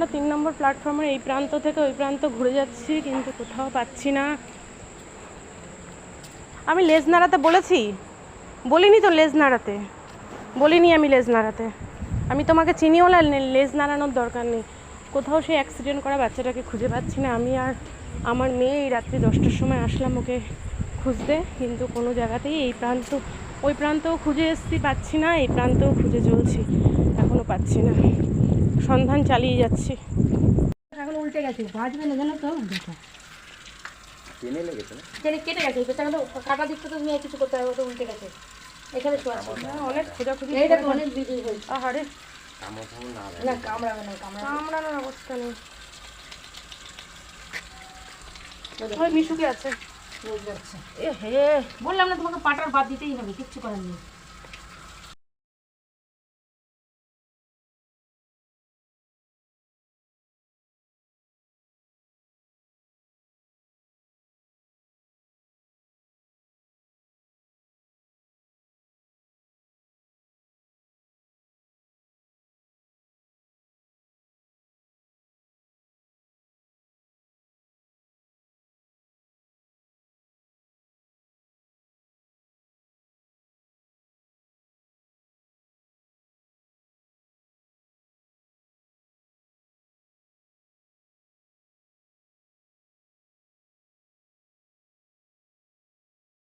আমরা 3 নম্বর প্ল্যাটফর্মের এই প্রান্ত থেকে ওই প্রান্ত ঘুরে যাচ্ছি, কিন্তু কোথাও পাচ্ছি না। আমি লেজ নাড়াতে বলেছি? বলিনি তো লেজ নাড়াতে, বলিনি আমি লেজ নাড়াতে। আমি তোমাকে চিনিও না, লেজ নাড়ানোর দরকার নেই। কোথাও সেই অ্যাক্সিডেন্ট করা বাচ্চাটাকে খুঁজে পাচ্ছি না। আমি আর আমার মেয়ে এই রাত্রি 10টার সময় আসলাম ওকে খুঁজতে, কিন্তু কোনো জায়গাতেই এই প্রান্ত ওই প্রান্তও খুঁজে এসেছি, পাচ্ছি না। এই প্রান্তও খুঁজে চলছি, এখনও পাচ্ছি না। সন্ধান চালিয়ে যাচ্ছি। এখন উল্টে গেছে, বাজবে না জানো তো? দেখো টেনে লেগেছে না? টেনে কেটে গেছে, পেছাগুলো কাটা দিকটা তো তুমি আর কিছু করতে হবে, ওটা উল্টে গেছে। এখানে শোয়া আছে, অনেক খোঁজাখুঁজি, এইটা তো অনেক বিক্রি হয়েছে। আহারে না কামড়াবে না, কামড়ানোর অবস্থা নেই। ওই মিশুকে আছে, রোজ যাচ্ছে। এ হে, বললাম না তোমাকে পাটার বাদ দিতেই হবে, কিচ্ছু করার নেই।